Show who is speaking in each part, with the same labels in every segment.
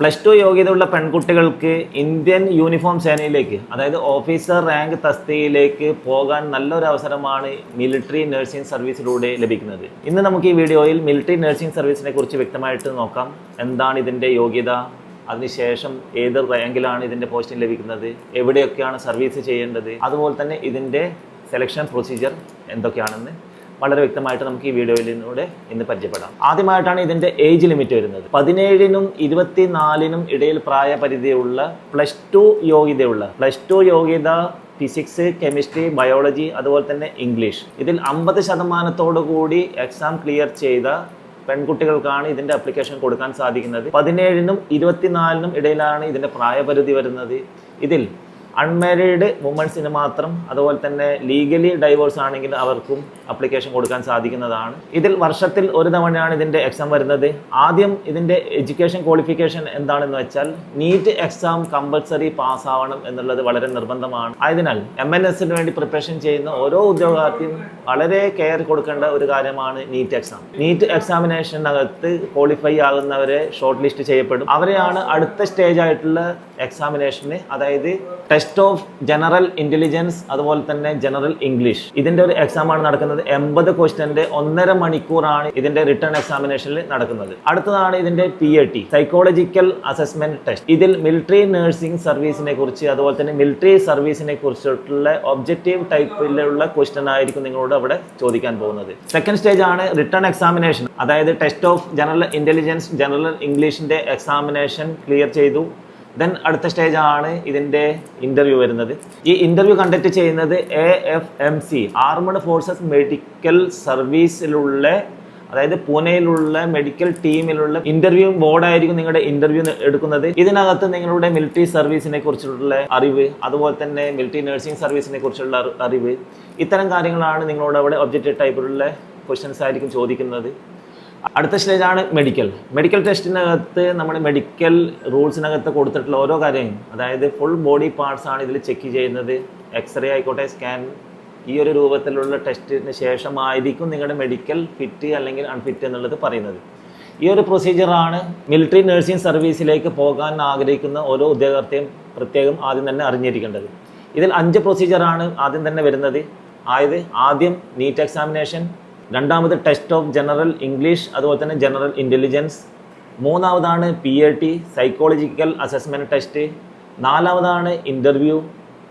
Speaker 1: +2 യോഗ്യതയുള്ള പെൺകുട്ടികൾക്ക് Indian uniform സേനയിലേക്ക്, അതായത് ഓഫീസർ റാങ്ക് തസ്തികയിലേക്ക് പോകാൻ നല്ലൊരു അവസരമാണ് മിലിറ്ററി നഴ്സിംഗ് സർവീസിലൂടെ ലഭിക്കുന്നത്. ഇന്ന് നമുക്ക് ഈ വീഡിയോയിൽ മിലിറ്ററി നഴ്സിംഗ് സർവീസിനെ കുറിച്ച് വ്യക്തമായിട്ട് നോക്കാം. എന്താണ് ഇതിൻ്റെ യോഗ്യത, അതിനുശേഷം ഏത് റാങ്കിലാണ് ഇതിൻ്റെ പോസ്റ്റിംഗ് ലഭിക്കുന്നത്, എവിടെയൊക്കെയാണ് സർവീസ് ചെയ്യേണ്ടത്, അതുപോലെ തന്നെ ഇതിൻ്റെ സെലക്ഷൻ പ്രൊസീജിയർ എന്തൊക്കെയാണെന്ന് വളരെ വ്യക്തമായിട്ട് നമുക്ക് ഈ വീഡിയോയിലൂടെ ഇന്ന് പരിചയപ്പെടാം. ആദ്യമായിട്ടാണ് ഇതിൻ്റെ ഏജ് ലിമിറ്റ് വരുന്നത്. 17നും 24നും ഇടയിൽ പ്രായപരിധിയുള്ള +2 യോഗ്യത ഫിസിക്സ്, കെമിസ്ട്രി, ബയോളജി, അതുപോലെ തന്നെ ഇംഗ്ലീഷ്. ഇതിൽ 50% കൂടി എക്സാം ക്ലിയർ ചെയ്ത പെൺകുട്ടികൾക്കാണ് ഇതിൻ്റെ അപ്ലിക്കേഷൻ കൊടുക്കാൻ സാധിക്കുന്നത്. 17നും 24നും ഇടയിലാണ് ഇതിൻ്റെ പ്രായപരിധി വരുന്നത്. ഇതിൽ അൺമാരീഡ് വുമൻസിന് മാത്രം, അതുപോലെ തന്നെ ലീഗലി ഡൈവോഴ്സ് ആണെങ്കിൽ അവർക്കും അപ്ലിക്കേഷൻ കൊടുക്കാൻ സാധിക്കുന്നതാണ്. ഇതിൽ വർഷത്തിൽ ഒരു തവണയാണ് ഇതിൻ്റെ എക്സാം വരുന്നത്. ആദ്യം ഇതിൻ്റെ എഡ്യൂക്കേഷൻ ക്വാളിഫിക്കേഷൻ എന്താണെന്ന് വെച്ചാൽ നീറ്റ് എക്സാം കമ്പൽസറി പാസ്സാവണം എന്നുള്ളത് വളരെ നിർബന്ധമാണ്. ആയതിനാൽ MNSന് വേണ്ടി പ്രിപ്പറേഷൻ ചെയ്യുന്ന ഓരോ ഉദ്യോഗാർത്ഥിയും വളരെ കെയർ കൊടുക്കേണ്ട ഒരു കാര്യമാണ് നീറ്റ് എക്സാം. നീറ്റ് എക്സാമിനേഷനകത്ത് ക്വാളിഫൈ ആകുന്നവരെ ഷോർട്ട് ലിസ്റ്റ് ചെയ്യപ്പെടും. അവരെയാണ് അടുത്ത സ്റ്റേജ് ആയിട്ടുള്ള എക്സാമിനേഷന്, അതായത് ടെസ്റ്റ് ഓഫ് ജനറൽ ഇന്റലിജൻസ്, അതുപോലെ തന്നെ ജനറൽ ഇംഗ്ലീഷ്, ഇതിന്റെ ഒരു എക്സാമാണ് നടക്കുന്നത്. 80 ക്വസ്റ്റ്യന്റെ 1.5 മണിക്കൂറാണ് ഇതിന്റെ റിട്ടേൺ എക്സാമിനേഷനിൽ നടക്കുന്നത്. അടുത്തതാണ് ഇതിന്റെ PAT, സൈക്കോളജിക്കൽ അസസ്മെന്റ് ടെസ്റ്റ്. ഇതിൽ മിലിറ്ററി നഴ്സിംഗ് സർവീസിനെ കുറിച്ച്, അതുപോലെ തന്നെ മിലിറ്ററി സർവീസിനെ കുറിച്ചിട്ടുള്ള ഒബ്ജക്റ്റീവ് ടൈപ്പിലുള്ള ക്വസ്റ്റ്യൻ ആയിരിക്കും നിങ്ങളോട് അവിടെ ചോദിക്കാൻ പോകുന്നത്. സെക്കൻഡ് സ്റ്റേജ് ആണ് റിട്ടേൺ എക്സാമിനേഷൻ, അതായത് test of general intelligence, general ഇംഗ്ലീഷിന്റെ എക്സാമിനേഷൻ ക്ലിയർ ചെയ്തു. ദെൻ അടുത്ത സ്റ്റേജ് ആണ് ഇതിൻ്റെ ഇൻ്റർവ്യൂ വരുന്നത്. ഈ ഇൻ്റർവ്യൂ കണ്ടക്ട് ചെയ്യുന്നത് AFMC, ആർമഡ് ഫോഴ്സസ് മെഡിക്കൽ സർവീസിലുള്ള, അതായത് പൂനെയിലുള്ള മെഡിക്കൽ ടീമിലുള്ള ഇൻ്റർവ്യൂ ബോർഡായിരിക്കും നിങ്ങളുടെ ഇൻ്റർവ്യൂ എടുക്കുന്നത്. ഇതിനകത്ത് നിങ്ങളുടെ മിലിറ്ററി സർവീസിനെ കുറിച്ചുള്ള അറിവ്, അതുപോലെ തന്നെ മിലിറ്ററി നഴ്സിംഗ് സർവീസിനെ കുറിച്ചുള്ള അറിവ്, ഇത്തരം കാര്യങ്ങളാണ് നിങ്ങളോട് അവിടെ ഒബ്ജക്റ്റീവ് ടൈപ്പിലുള്ള ക്വസ്റ്റ്യൻസ് ആയിരിക്കും ചോദിക്കുന്നത്. അടുത്ത സ്റ്റേജാണ് മെഡിക്കൽ ടെസ്റ്റിനകത്ത് നമ്മുടെ മെഡിക്കൽ റൂൾസിനകത്ത് കൊടുത്തിട്ടുള്ള ഓരോ കാര്യവും, അതായത് ഫുൾ ബോഡി പാർട്സ് ആണ് ഇതിൽ ചെക്ക് ചെയ്യുന്നത്. എക്സ്റേ ആയിക്കോട്ടെ, സ്കാൻ, ഈ ഒരു രൂപത്തിലുള്ള ടെസ്റ്റിന് ശേഷമായിരിക്കും നിങ്ങളുടെ മെഡിക്കൽ ഫിറ്റ് അല്ലെങ്കിൽ അൺഫിറ്റ് എന്നുള്ളത് പറയുന്നത്. ഈ ഒരു പ്രൊസീജിയറാണ് മിലിറ്ററി നഴ്സിംഗ് സർവീസിലേക്ക് പോകാൻ ആഗ്രഹിക്കുന്ന ഓരോ ഉദ്യോഗാർത്ഥിയും പ്രത്യേകം ആദ്യം തന്നെ അറിഞ്ഞിരിക്കേണ്ടത്. ഇതിൽ 5 പ്രൊസീജിയറാണ് ആദ്യം തന്നെ വരുന്നത്. ആദ്യം നീറ്റ് എക്സാമിനേഷൻ, രണ്ടാമത് ടെസ്റ്റ് ഓഫ് ജനറൽ ഇംഗ്ലീഷ്, അതുപോലെ തന്നെ ജനറൽ ഇൻ്റലിജൻസ്, മൂന്നാമതാണ് PAT, സൈക്കോളജിക്കൽ അസസ്മെൻറ്റ് ടെസ്റ്റ്, നാലാമതാണ് ഇൻ്റർവ്യൂ,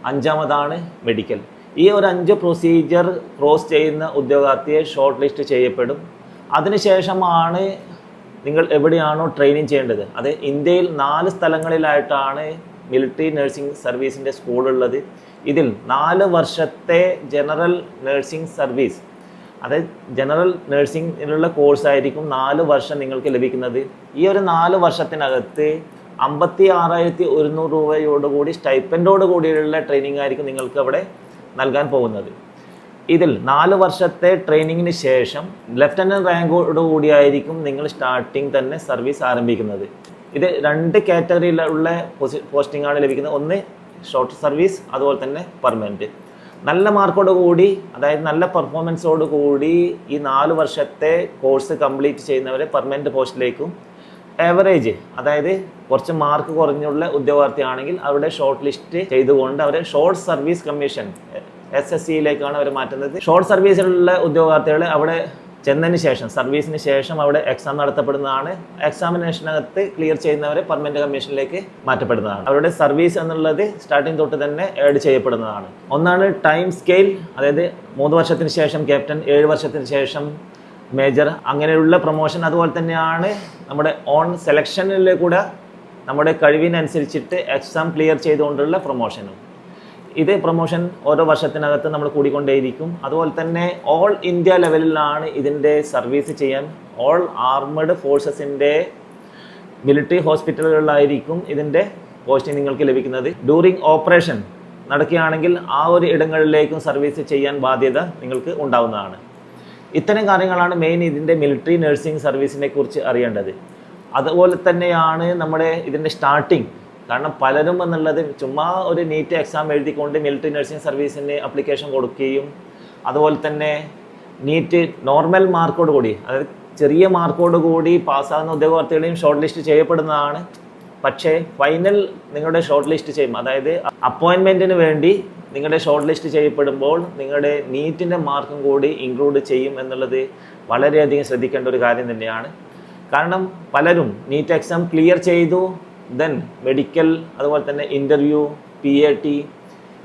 Speaker 1: അഞ്ചാമതാണ് മെഡിക്കൽ. ഈ ഒരു 5 പ്രൊസീജിയർ ക്രോസ് ചെയ്യുന്ന ഉദ്യോഗാർത്ഥിയെ ഷോർട്ട് ലിസ്റ്റ് ചെയ്യപ്പെടും. അതിനുശേഷമാണ് നിങ്ങൾ എവിടെയാണോ ട്രെയിനിങ് ചെയ്യേണ്ടത്, അത് ഇന്ത്യയിൽ 4 സ്ഥലങ്ങളിലായിട്ടാണ് മിലിറ്ററി നഴ്സിംഗ് സർവീസിൻ്റെ സ്കൂളുള്ളത്. ഇതിൽ 4 വർഷത്തെ ജനറൽ നഴ്സിംഗ് സർവീസ്, അതായത് ജനറൽ നഴ്സിംഗിലുള്ള കോഴ്സായിരിക്കും 4 വർഷം നിങ്ങൾക്ക് ലഭിക്കുന്നത്. ഈ ഒരു 4 വർഷത്തിനകത്ത് 56,100 രൂപയോടുകൂടി സ്റ്റൈപ്പൻഡോട് കൂടിയുള്ള ട്രെയിനിങ് ആയിരിക്കും നിങ്ങൾക്ക് അവിടെ നൽകാൻ പോകുന്നത്. ഇതിൽ 4 വർഷത്തെ ട്രെയിനിങ്ങിന് ശേഷം ലെഫ്റ്റനൻറ്റ് റാങ്കോട് കൂടിയായിരിക്കും നിങ്ങൾ സ്റ്റാർട്ടിങ് തന്നെ സർവീസ് ആരംഭിക്കുന്നത്. ഇത് 2 കാറ്റഗറിയിലുള്ള പോസ്റ്റിംഗ് ആണ് ലഭിക്കുന്നത്. ഒന്ന് ഷോർട്ട് സർവീസ്, അതുപോലെ തന്നെ പെർമനൻറ്റ്. നല്ല മാർക്കോട് കൂടി, അതായത് നല്ല പെർഫോമൻസോട് കൂടി ഈ 4 വർഷത്തെ കോഴ്സ് കംപ്ലീറ്റ് ചെയ്യുന്നവരെ പെർമനൻറ്റ് പോസ്റ്റിലേക്കും, ആവറേജ്, അതായത് കുറച്ച് മാർക്ക് കുറഞ്ഞുള്ള ഉദ്യോഗാർത്ഥിയാണെങ്കിൽ അവരുടെ ഷോർട്ട് ലിസ്റ്റ് ചെയ്തുകൊണ്ട് അവരെ ഷോർട്ട് സർവീസ് കമ്മീഷൻ SSCയിലേക്കാണ് അവർ മാറ്റുന്നത്. ഷോർട്ട് സർവീസിലുള്ള ഉദ്യോഗാർത്ഥികളെ അവിടെ ചെന്നതിന് ശേഷം, സർവീസിന് ശേഷം അവിടെ എക്സാം നടത്തപ്പെടുന്നതാണ്. എക്സാമിനേഷനകത്ത് ക്ലിയർ ചെയ്യുന്നവരെ പെർമനന്റ് കമ്മീഷനിലേക്ക് മാറ്റപ്പെടുന്നതാണ്. അവരുടെ സർവീസ് എന്നുള്ളത് സ്റ്റാർട്ടിങ് തൊട്ട് തന്നെ ആഡ് ചെയ്യപ്പെടുന്നതാണ്. ഒന്നാണ് ടൈം സ്കെയിൽ, അതായത് 3 വർഷത്തിന് ശേഷം ക്യാപ്റ്റൻ, 7 വർഷത്തിന് ശേഷം മേജർ, അങ്ങനെയുള്ള പ്രൊമോഷൻ. അതുപോലെ തന്നെയാണ് നമ്മുടെ ഓൺ സെലക്ഷനിലെ കൂടെ നമ്മുടെ കഴിവിനനുസരിച്ചിട്ട് എക്സാം ക്ലിയർ ചെയ്തുകൊണ്ടുള്ള പ്രൊമോഷനും. ഇത് പ്രൊമോഷൻ ഓരോ വർഷത്തിനകത്ത് നമ്മൾ കൂടിക്കൊണ്ടേയിരിക്കും. അതുപോലെ തന്നെ ഓൾ ഇന്ത്യ ലെവലിലാണ് ഇതിൻ്റെ സർവീസ് ചെയ്യാൻ ഓൾ ആർമഡ് ഫോഴ്സസിൻ്റെ മിലിറ്ററി ഹോസ്പിറ്റലുകളിലായിരിക്കും ഇതിൻ്റെ പോസ്റ്റിംഗ് നിങ്ങൾക്ക് ലഭിക്കുന്നത്. ഡ്യൂറിങ് ഓപ്പറേഷൻ നടക്കുകയാണെങ്കിൽ ആ ഒരു ഇടങ്ങളിലേക്കും സർവീസ് ചെയ്യാൻ ബാധ്യത നിങ്ങൾക്ക് ഉണ്ടാവുന്നതാണ്. ഇത്തരം കാര്യങ്ങളാണ് മെയിൻ ഇതിൻ്റെ മിലിറ്ററി നഴ്സിംഗ് സർവീസിനെ കുറിച്ച് അറിയേണ്ടത്. അതുപോലെ തന്നെയാണ് നമ്മുടെ ഇതിൻ്റെ സ്റ്റാർട്ടിങ്. കാരണം പലരും എന്നുള്ളത് ചുമ്മാ ഒരു നീറ്റ് എക്സാം എഴുതിക്കൊണ്ട് മിലിറ്ററി നഴ്സിംഗ് സർവീസിന് അപ്ലിക്കേഷൻ കൊടുക്കുകയും, അതുപോലെ തന്നെ നീറ്റ് നോർമൽ മാർക്കോട് കൂടി, അതായത് ചെറിയ മാർക്കോട് കൂടി പാസ്സാകുന്ന ഉദ്യോഗാർത്ഥികളെയും ഷോർട്ട് ലിസ്റ്റ് ചെയ്യപ്പെടുന്നതാണ്. പക്ഷേ ഫൈനൽ നിങ്ങളുടെ ഷോർട്ട് ലിസ്റ്റ് ചെയ്യും, അതായത് അപ്പോയിൻമെൻറ്റിന് വേണ്ടി നിങ്ങളുടെ ഷോർട്ട് ലിസ്റ്റ് ചെയ്യപ്പെടുമ്പോൾ നിങ്ങളുടെ നീറ്റിൻ്റെ മാർക്കും കൂടി ഇൻക്ലൂഡ് ചെയ്യും എന്നുള്ളത് വളരെയധികം ശ്രദ്ധിക്കേണ്ട ഒരു കാര്യം തന്നെയാണ്. കാരണം പലരും നീറ്റ് എക്സാം ക്ലിയർ ചെയ്തു, ദെൻ മെഡിക്കൽ, അതുപോലെ തന്നെ ഇൻ്റർവ്യൂ, PAT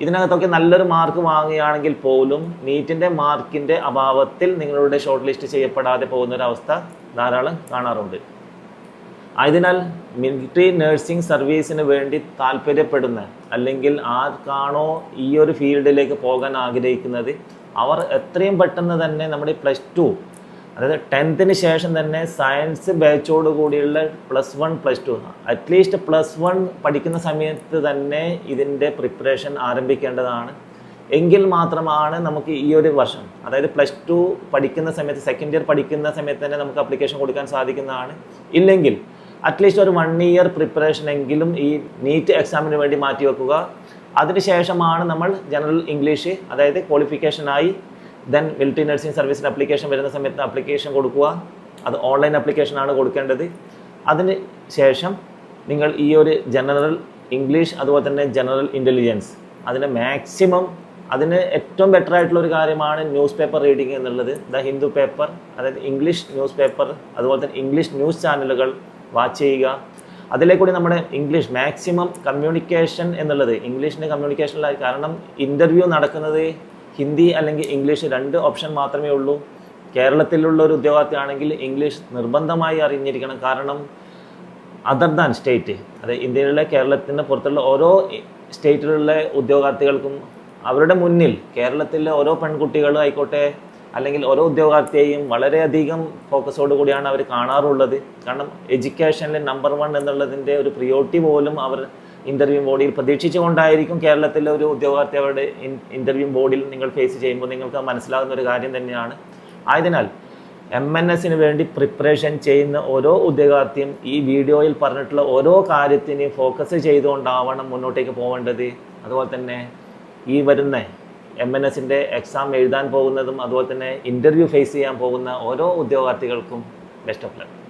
Speaker 1: ഇതിനകത്തൊക്കെ നല്ലൊരു മാർക്ക് വാങ്ങുകയാണെങ്കിൽ പോലും നീറ്റിൻ്റെ മാർക്കിൻ്റെ അഭാവത്തിൽ നിങ്ങളുടെ ഷോർട്ട് ലിസ്റ്റ് ചെയ്യപ്പെടാതെ പോകുന്നൊരവസ്ഥ ധാരാളം കാണാറുണ്ട്. ആയതിനാൽ മിലിറ്ററി നഴ്സിംഗ് സർവീസിന് വേണ്ടി താല്പര്യപ്പെടുന്ന അല്ലെങ്കിൽ ആർക്കാണോ ഈ ഒരു ഫീൽഡിലേക്ക് പോകാൻ ആഗ്രഹിക്കുന്നത് അവർ എത്രയും പെട്ടെന്ന് തന്നെ നമ്മുടെ +2, അതായത് 10th ശേഷം തന്നെ സയൻസ് ബാച്ചോട് കൂടിയുള്ള +1 +2 അറ്റ്ലീസ്റ്റ് +1 പഠിക്കുന്ന സമയത്ത് തന്നെ ഇതിൻ്റെ പ്രിപ്പറേഷൻ ആരംഭിക്കേണ്ടതാണ്. എങ്കിൽ മാത്രമാണ് നമുക്ക് ഈ ഒരു വർഷം, അതായത് +2 പഠിക്കുന്ന സമയത്ത്, സെക്കൻഡ് ഇയർ പഠിക്കുന്ന സമയത്ത് തന്നെ നമുക്ക് അപ്ലിക്കേഷൻ കൊടുക്കാൻ സാധിക്കുന്നതാണ്. ഇല്ലെങ്കിൽ അറ്റ്ലീസ്റ്റ് ഒരു 1 year പ്രിപ്പറേഷൻ എങ്കിലും ഈ നീറ്റ് എക്സാമിന് വേണ്ടി മാറ്റി വെക്കുക. അതിനുശേഷമാണ് നമ്മൾ ജനറൽ ഇംഗ്ലീഷ്, അതായത് ക്വാളിഫിക്കേഷനായി ദെൻ മിലിറ്ററി നഴ്സിംഗ് സർവീസിന് അപ്ലിക്കേഷൻ വരുന്ന സമയത്ത് അപ്ലിക്കേഷൻ കൊടുക്കുക. അത് ഓൺലൈൻ അപ്ലിക്കേഷനാണ് കൊടുക്കേണ്ടത്. അതിന് ശേഷം നിങ്ങൾ ഈ ഒരു ജനറൽ ഇംഗ്ലീഷ്, അതുപോലെ തന്നെ ജനറൽ ഇൻ്റലിജൻസ്, അതിന് മാക്സിമം, അതിന് ഏറ്റവും ബെറ്റർ ആയിട്ടുള്ള ഒരു കാര്യമാണ് ന്യൂസ് പേപ്പർ റീഡിങ് എന്നുള്ളത്. ദ ഹിന്ദു പേപ്പർ, അതായത് ഇംഗ്ലീഷ് ന്യൂസ് പേപ്പർ, അതുപോലെ തന്നെ ഇംഗ്ലീഷ് ന്യൂസ് ചാനലുകൾ വാച്ച് ചെയ്യുക. അതിലേക്കൂടി നമ്മുടെ ഇംഗ്ലീഷ് മാക്സിമം കമ്മ്യൂണിക്കേഷൻ എന്നുള്ളത്, ഇംഗ്ലീഷിൻ്റെ കമ്മ്യൂണിക്കേഷനിലായി. കാരണം ഇൻ്റർവ്യൂ നടക്കുന്നത് ഹിന്ദി അല്ലെങ്കിൽ ഇംഗ്ലീഷ് 2 ഓപ്ഷൻ മാത്രമേ ഉള്ളൂ. കേരളത്തിലുള്ള ഒരു ഉദ്യോഗാർത്ഥിയാണെങ്കിൽ ഇംഗ്ലീഷ് നിർബന്ധമായി അറിഞ്ഞിരിക്കണം. കാരണം അതർ ദാൻ സ്റ്റേറ്റ്, അതായത് ഇന്ത്യയിലെ കേരളത്തിൻ്റെ പുറത്തുള്ള ഓരോ സ്റ്റേറ്റിലുള്ള ഉദ്യോഗാർത്ഥികൾക്കും അവരുടെ മുന്നിൽ കേരളത്തിലെ ഓരോ പെൺകുട്ടികളും ആയിക്കോട്ടെ അല്ലെങ്കിൽ ഓരോ ഉദ്യോഗാർത്ഥിയെയും വളരെയധികം ഫോക്കസോട് കൂടിയാണ് അവർ കാണാറുള്ളത്. കാരണം എഡ്യൂക്കേഷനിൽ നമ്പർ 1 എന്നുള്ളതിൻ്റെ ഒരു പ്രിയോറിറ്റി പോലും അവർ ഇൻ്റർവ്യൂ ബോഡിയിൽ പ്രതീക്ഷിച്ചുകൊണ്ടായിരിക്കും കേരളത്തിലെ ഒരു ഉദ്യോഗാർത്ഥി അവരുടെ ഇൻ്റർവ്യൂ ബോഡിയിൽ നിങ്ങൾ ഫേസ് ചെയ്യുമ്പോൾ നിങ്ങൾക്ക് മനസ്സിലാകുന്ന ഒരു കാര്യം തന്നെയാണ്. ആയതിനാൽ MNSന് വേണ്ടി പ്രിപ്പറേഷൻ ചെയ്യുന്ന ഓരോ ഉദ്യോഗാർത്ഥിയും ഈ വീഡിയോയിൽ പറഞ്ഞിട്ടുള്ള ഓരോ കാര്യത്തിനെയും ഫോക്കസ് ചെയ്തുകൊണ്ടാവണം മുന്നോട്ടേക്ക് പോകേണ്ടത്. അതുപോലെ തന്നെ ഈ വരുന്ന MNSൻ്റെ എക്സാം എഴുതാൻ പോകുന്നതും അതുപോലെ തന്നെ ഇൻ്റർവ്യൂ ഫേസ് ചെയ്യാൻ പോകുന്ന ഓരോ ഉദ്യോഗാർത്ഥികൾക്കും ബെസ്റ്റ് ഓഫ് ലക്ക്.